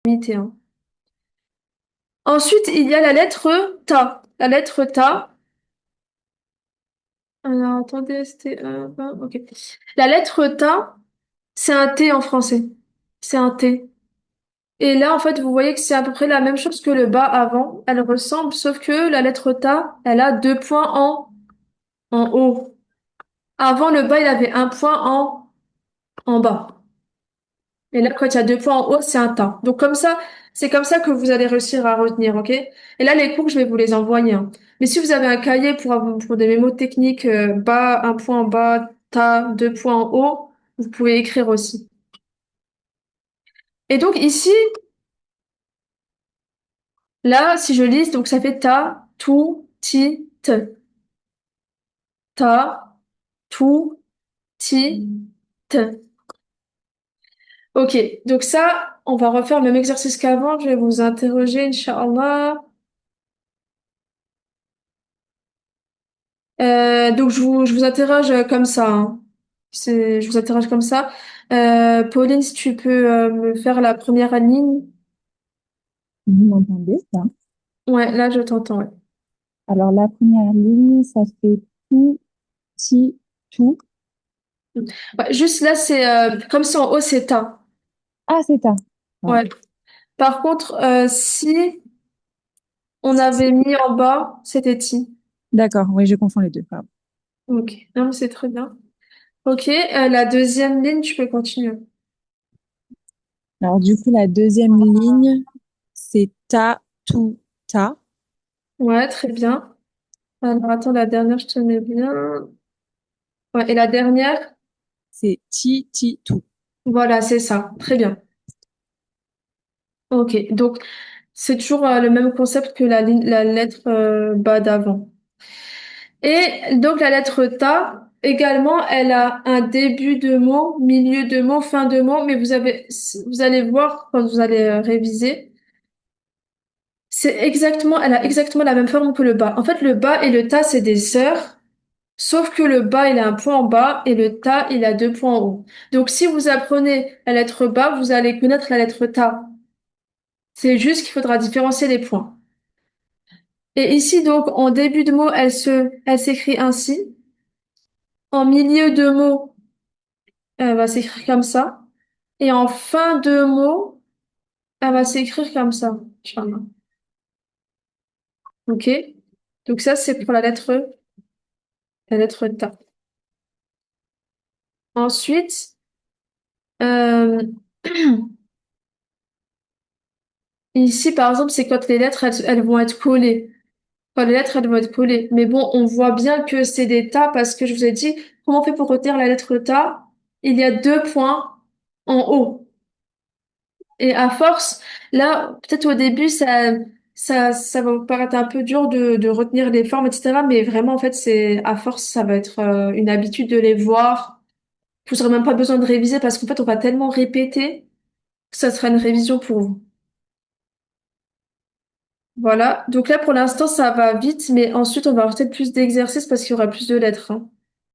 limité, hein. Ensuite, il y a la lettre ta. La lettre ta. Alors, attendez, c'était ok. La lettre ta, c'est un T en français. C'est un T. Et là, en fait, vous voyez que c'est à peu près la même chose que le bas avant. Elle ressemble, sauf que la lettre ta, elle a deux points en haut. Avant, le bas, il avait un point en bas. Et là, quand il y a deux points en haut, c'est un tas. Donc comme ça, c'est comme ça que vous allez réussir à retenir, ok? Et là, les cours, je vais vous les envoyer, hein. Mais si vous avez un cahier pour des mémos techniques, bas, un point en bas, tas, deux points en haut, vous pouvez écrire aussi. Et donc ici, là, si je lise, donc ça fait ta, tout, ti, te. Ta, tout, ti, te. Ok, donc ça, on va refaire le même exercice qu'avant. Je vais vous interroger, Inch'Allah. Donc je vous interroge comme ça, hein. Je vous interroge comme ça. Pauline, si tu peux me faire la première ligne. Vous m'entendez, ça? Ouais, là je t'entends. Ouais. Alors, la première ligne, ça fait tout, ti, tout. Ouais, juste là, c'est comme si en haut c'est ta. Ah, c'est ça. Pardon. Ouais. Par contre, si on avait mis en bas, c'était ti. D'accord, oui, je confonds les deux. Pardon. Ok, non, mais c'est très bien. Ok, la deuxième ligne, tu peux continuer. Alors, du coup, la deuxième ligne, c'est ta, tout, ta. Ouais, très bien. Alors attends, la dernière, je te mets bien. Ouais, et la dernière, C'est ti, ti, tout. voilà, c'est ça. Très bien. Ok, donc c'est toujours le même concept que la lettre bas d'avant. Et donc la lettre ta, également, elle a un début de mot, milieu de mot, fin de mot, mais vous allez voir quand vous allez réviser, elle a exactement la même forme que le bas. En fait, le bas et le ta, c'est des sœurs, sauf que le bas, il a un point en bas et le ta, il a deux points en haut. Donc si vous apprenez la lettre bas, vous allez connaître la lettre ta. C'est juste qu'il faudra différencier les points. Et ici, donc, en début de mot, elle s'écrit ainsi. En milieu de mot, elle va s'écrire comme ça. Et en fin de mot, elle va s'écrire comme ça. Inch'Allah. OK? Donc ça, c'est pour la lettre ta. Ensuite, euh, ici, par exemple, c'est quand les lettres, elles vont être collées. Quand les lettres, elles vont être collées. Mais bon, on voit bien que c'est des tas parce que je vous ai dit, comment on fait pour retenir la lettre ta? Il y a deux points en haut. Et à force, là, peut-être au début, ça va vous paraître un peu dur de retenir les formes, etc. Mais vraiment, en fait, c'est à force, ça va être une habitude de les voir. Vous n'aurez même pas besoin de réviser parce qu'en fait, on va tellement répéter que ça sera une révision pour vous. Voilà. Donc là, pour l'instant, ça va vite, mais ensuite, on va avoir peut-être plus d'exercices parce qu'il y aura plus de lettres, hein.